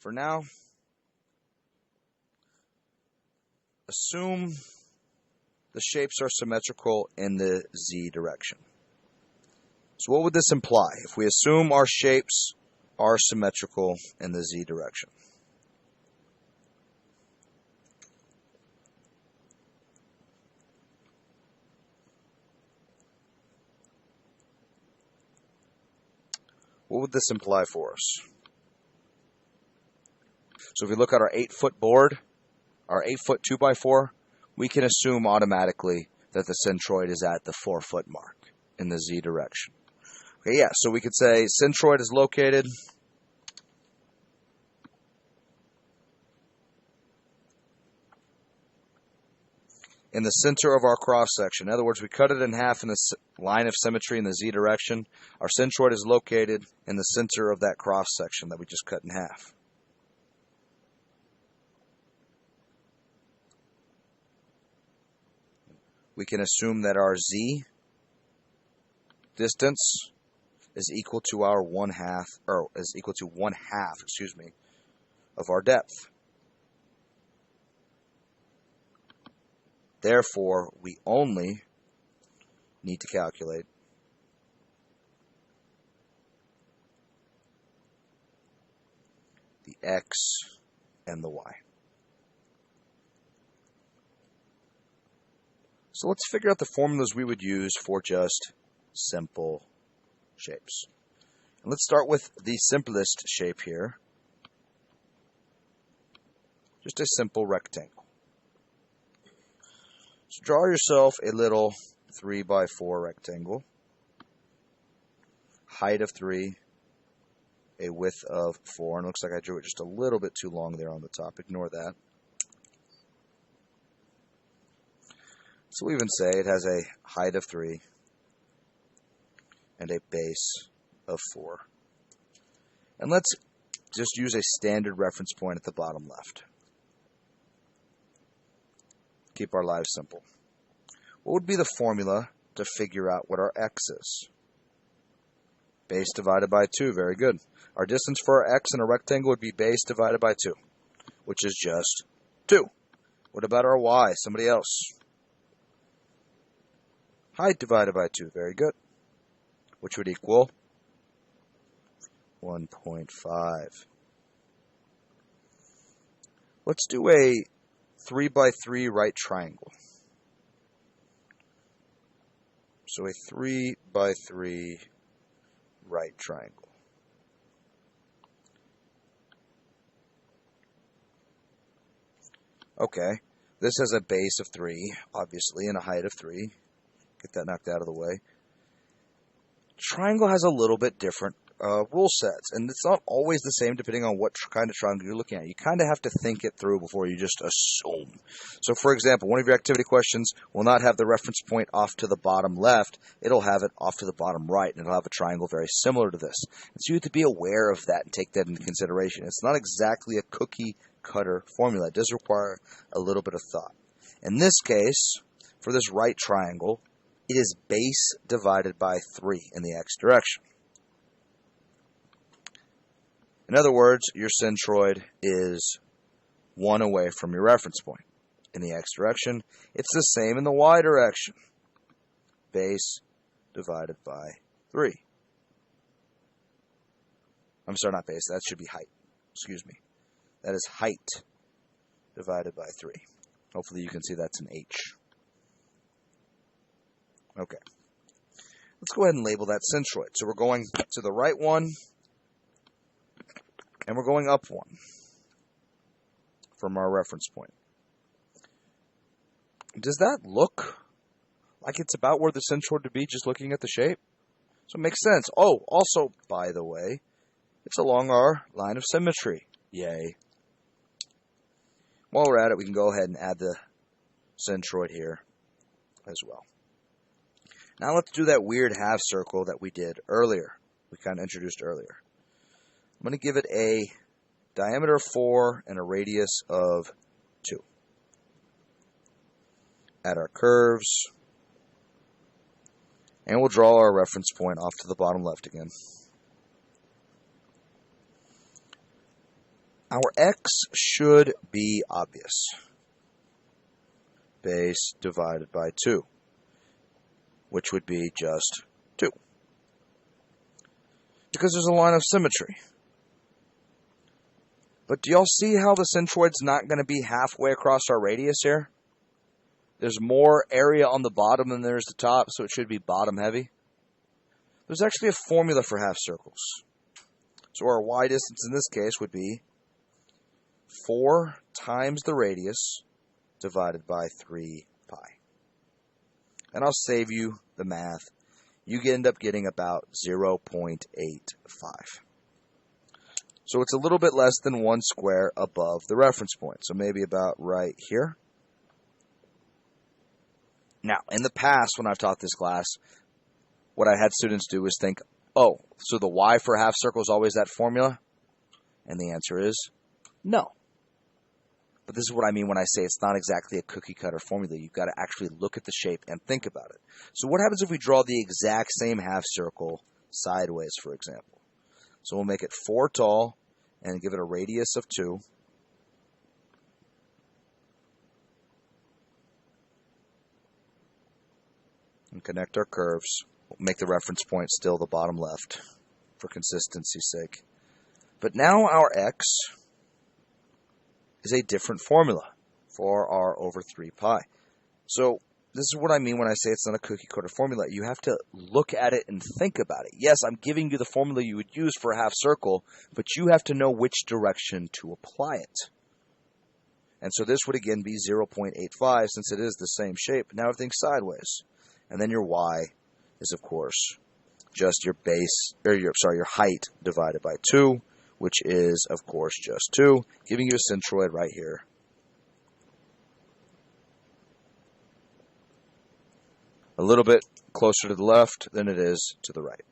For now, assume the shapes are symmetrical in the z direction. So what would this imply if we assume our shapes are symmetrical in the z direction? What would this imply for us? So if we look at our 8-foot board, our 8-foot 2x4, we can assume automatically that the centroid is at the 4-foot mark in the z direction. Okay, yeah, so we could say centroid is located in the center of our cross section. In other words, we cut it in half in the line of symmetry in the z direction. Our centroid is located in the center of that cross section that we just cut in half. We can assume that our z distance is equal to our 1/2, or is equal to 1/2, of our depth. Therefore, we only need to calculate the x and the y. So let's figure out the formulas we would use for just simple shapes. And let's start with the simplest shape here. Just a simple rectangle. So draw yourself a little 3x4 rectangle. Height of 3, a width of 4. And it looks like I drew it just a little bit too long there on the top. Ignore that. So we even say it has a height of 3 and a base of 4. And let's just use a standard reference point at the bottom left. Keep our lives simple. What would be the formula to figure out what our x is? Base divided by 2. Very good. Our distance for our x in a rectangle would be base divided by 2, which is just 2. What about our y? Somebody else. Height divided by 2. Very good. Which would equal 1.5. Let's do a 3x3 right triangle. So a 3x3 right triangle. Okay, this has a base of 3, obviously, and a height of 3. Get that knocked out of the way. Triangle has a little bit different rule sets, and it's not always the same depending on what kind of triangle you're looking at. You kind of have to think it through before you just assume. So, for example, one of your activity questions will not have the reference point off to the bottom left. It'll have it off to the bottom right, and it'll have a triangle very similar to this. And so you have to be aware of that and take that into consideration. It's not exactly a cookie-cutter formula. It does require a little bit of thought. In this case, for this right triangle, it is base divided by 3 in the x direction. In other words, your centroid is 1 away from your reference point. In the x direction, it's the same in the y direction. Base divided by 3. I'm sorry, not base. That should be height. Excuse me. That is height divided by 3. Hopefully you can see that's an h. Okay. Let's go ahead and label that centroid. So we're going to the right one, and we're going up 1 from our reference point. Does that look like it's about where the centroid would be just looking at the shape? So it makes sense. Oh, also, by the way, it's along our line of symmetry. Yay. While we're at it, we can go ahead and add the centroid here as well. Now let's do that weird half circle that we did earlier. We kind of introduced earlier. I'm going to give it a diameter of 4 and a radius of 2. Add our curves. And we'll draw our reference point off to the bottom left again. Our x should be obvious. Base divided by 2, which would be just 2. Because there's a line of symmetry. But do y'all see how the centroid's not going to be halfway across our radius here? There's more area on the bottom than there's the top, so it should be bottom heavy. There's actually a formula for half circles. So our y distance in this case would be 4 times the radius divided by 3 pi. And I'll save you the math. You end up getting about 0.85. So it's a little bit less than 1 square above the reference point. So maybe about right here. Now, in the past, when I've taught this class, what I had students do is think, oh, so the y for a half circle is always that formula? And the answer is no. But this is what I mean when I say it's not exactly a cookie cutter formula. You've got to actually look at the shape and think about it. So what happens if we draw the exact same half circle sideways, for example? So we'll make it 4 tall and give it a radius of 2. And connect our curves. We'll make the reference point still the bottom left for consistency's sake. But now our x is a different formula for r over 3 pi. So this is what I mean when I say it's not a cookie cutter formula. You have to look at it and think about it. Yes, I'm giving you the formula you would use for a half circle, but you have to know which direction to apply it. And so this would again be 0.85 since it is the same shape. Now everything's sideways. And then your y is, of course, just your base, or your height divided by 2, which is, of course, just 2, giving you a centroid right here. A little bit closer to the left than it is to the right.